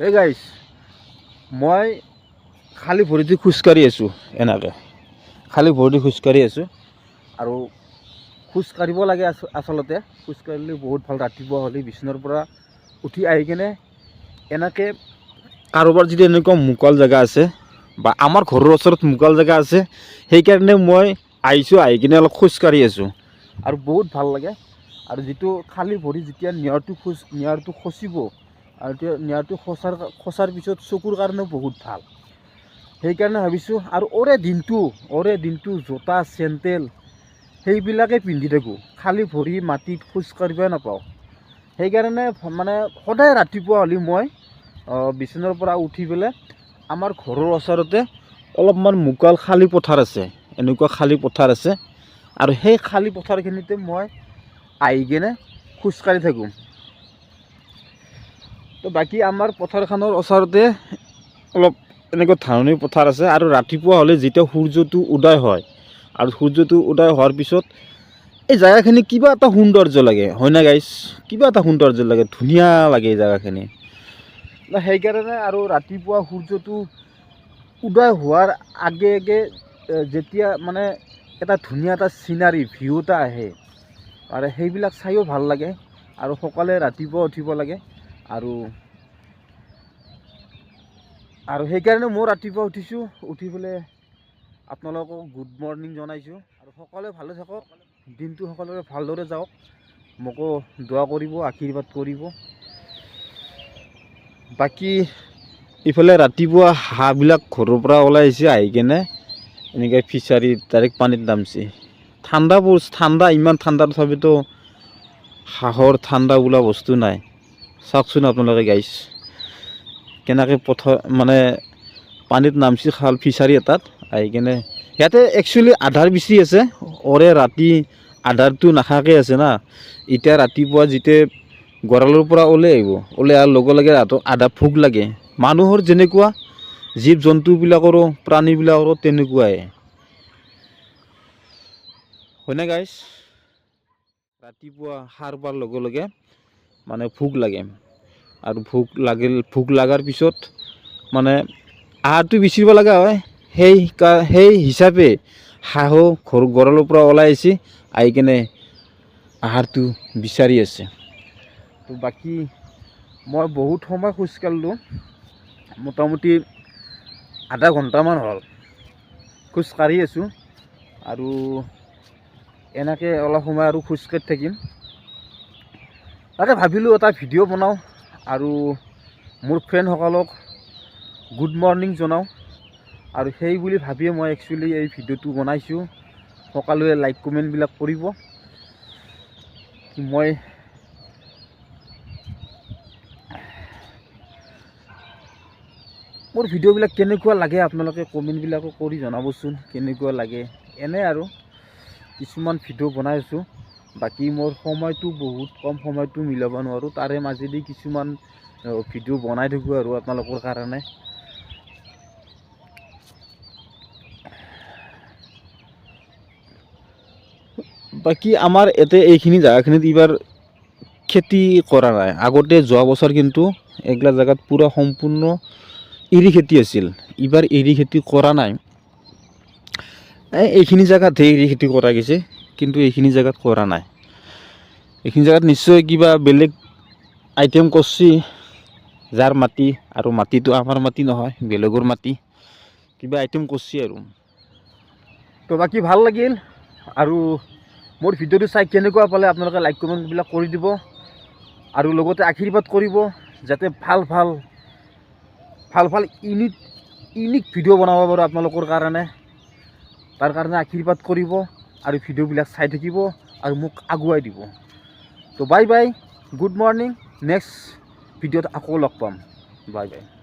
এই গাইছ মই খালী ভৰিদি খোজকাঢ়ি আছোঁ এনেকৈ খালী ভৰিদি খোজকাঢ়ি আছোঁ আৰু খোজকাঢ়িব লাগে আচলতে খোজকাঢ়িলে বহুত ভাল ৰাতিপুৱা হ'লে বিচনাৰ পৰা উঠি আহি কিনে এনেকৈ কাৰোবাৰ যদি এনেকুৱা মুকল জেগা আছে বা আমাৰ ঘৰৰ ওচৰত মুকল জেগা আছে সেইকাৰণে মই আহিছোঁ আহি কিনে অলপ খোজকাঢ়ি আছোঁ আৰু বহুত ভাল লাগে আৰু যিটো খালী ভৰি যেতিয়া নিয়াৰটো খচিব আৰু এতিয়া নিয়াৰটো খচাৰ পিছত চকুৰ কাৰণেও বহুত ভাল সেইকাৰণে ভাবিছোঁ আৰু ওৰে দিনটো জোতা চেণ্ডেল সেইবিলাকে পিন্ধি থাকোঁ খালী ভৰি মাটিত খোজকাঢ়িবই নাপাওঁ সেইকাৰণে মানে সদায় ৰাতিপুৱা হ'লে মই বিচনাৰ পৰা উঠি পেলাই আমাৰ ঘৰৰ ওচৰতে অলপমান মুকল খালী পথাৰ আছে এনেকুৱা খালী পথাৰ আছে আৰু সেই খালী পথাৰখিনিতে মই আহি কিনে খোজকাঢ়ি থাকোঁ তো বাকী আমাৰ পথাৰখনৰ ওচৰতে অলপ এনেকুৱা ধাননি পথাৰ আছে আৰু ৰাতিপুৱা হ'লে যেতিয়া সূৰ্যটো উদয় হয় আৰু সূৰ্যটো উদয় হোৱাৰ পিছত এই জেগাখিনি কিবা এটা সৌন্দৰ্য লাগে হয় না গাইছ কিবা এটা সৌন্দৰ্য লাগে ধুনীয়া লাগে এই জেগাখিনি সেইকাৰণে আৰু ৰাতিপুৱা সূৰ্যটো উদয় হোৱাৰ আগে যেতিয়া মানে এটা ধুনীয়া এটা চিনাৰী ভিউ এটা আহে আৰু সেইবিলাক চাইও ভাল লাগে আৰু সকলোৱে ৰাতিপুৱা উঠিব লাগে আৰু সেইকাৰণে মই ৰাতিপুৱা উঠিছোঁ উঠি পেলাই আপোনালোকক গুড মৰ্ণিং জনাইছোঁ আৰু সকলোৱে ভালে থাকক দিনটো সকলোৰে ভালদৰে যাওক মোকো দোৱা কৰিব আশীৰ্বাদ কৰিব বাকী ইফালে ৰাতিপুৱা হাঁহবিলাক ঘৰৰ পৰা ওলাই আহিছে আহি কিনে এনেকৈ ফিচাৰীত ডাইৰেক্ট পানীত নামিছে ঠাণ্ডা ইমান ঠাণ্ডা তথাপিতো হাঁহৰ ঠাণ্ডা বোলা বস্তু নাই চাওকচোন আপোনালোকে গাইছ কেনেকৈ মানে পানীত নামছি খাল ফিচাৰী এটাত আহি কিনে ইয়াতে একচুৱেলি আধাৰ বিচি আছে ওৰে ৰাতি আধাৰটো নাখাকৈ আছে না এতিয়া ৰাতিপুৱা যেতিয়া গঁৰালৰ পৰা ওলাই আহিব ওলাই অহাৰ লগে লগে আধা ভোক লাগে মানুহৰ যেনেকুৱা জীৱ জন্তুবিলাকৰো প্ৰাণীবিলাকৰো তেনেকুৱাই হয়নে গাইছ ৰাতিপুৱা সাৰ পোৱাৰ লগে লগে মানে ভোক লাগে আৰু ভোক লগাৰ পিছত মানে আহাৰটো বিচাৰিব লগা হয় সেই হিচাপে হাঁহো গঁৰালৰ পৰা ওলাই আহিছে আহি কিনে আহাৰটো বিচাৰি আছে তো বাকী মই বহুত সময় খোজকাঢ়িলোঁ মোটামুটি আধা ঘণ্টামান হ'ল খোজকাঢ়ি আছোঁ আৰু এনেকৈ অলপ সময় আৰু খোজকাঢ়ি থাকিম তাকে ভাবিলোঁ এটা ভিডিঅ' বনাওঁ আৰু মোৰ ফ্ৰেণ্ডসকলক গুড মৰ্ণিং জনাওঁ আৰু সেই বুলি ভাবিয়ে মই একচুৱেলি এই ভিডিঅ'টো বনাইছোঁ সকলোৱে লাইক কমেণ্টবিলাক কৰিব মই মোৰ ভিডিঅ'বিলাক কেনেকুৱা লাগে আপোনালোকে কমেণ্টবিলাকো কৰি জনাবচোন কেনেকুৱা লাগে এনে আৰু কিছুমান ভিডিঅ' বনাই আছোঁ বাকী মোৰ সময়টো বহুত কম সময়টো মিলাব নোৱাৰোঁ তাৰে মাজেদি কিছুমান ভিডিঅ' বনাই থাকোঁ আৰু আপোনালোকৰ কাৰণে বাকী আমাৰ ইয়াতে এইখিনি জেগাখিনিত এইবাৰ খেতি কৰা নাই আগতে যোৱা বছৰ কিন্তু এইগিলা জেগাত পূৰা সম্পূৰ্ণ এৰী খেতি আছিল এইবাৰ এৰী খেতি কৰা নাই এইখিনি জেগাতহে এৰী খেতি কৰা গৈছে কিন্তু এইখিনি জেগাত কৰা নাই এইখিনি জেগাত নিশ্চয় কিবা বেলেগ আইটেম কৰিছে যাৰ মাটি আৰু মাটিটো আমাৰ মাটি নহয় বেলেগৰ মাটি কিবা আইটেম কৰিছে আৰু তো বাকী ভাল লাগিল আৰু মোৰ ভিডিঅ'টো চাই কেনেকুৱা পালে আপোনালোকে লাইক কমেণ্টবিলাক কৰি দিব আৰু লগতে আশীৰ্বাদ কৰিব যাতে ভাল ইউনিক ভিডিঅ' বনাব পাৰোঁ আপোনালোকৰ কাৰণে তাৰ কাৰণে আশীৰ্বাদ কৰিব আৰু ভিডিঅ'বিলাক চাই থাকিব আৰু মোক আগুৱাই দিব তো bye bye good morning next ভিডিঅ'ত আকৌ লগ পাম বাই বাই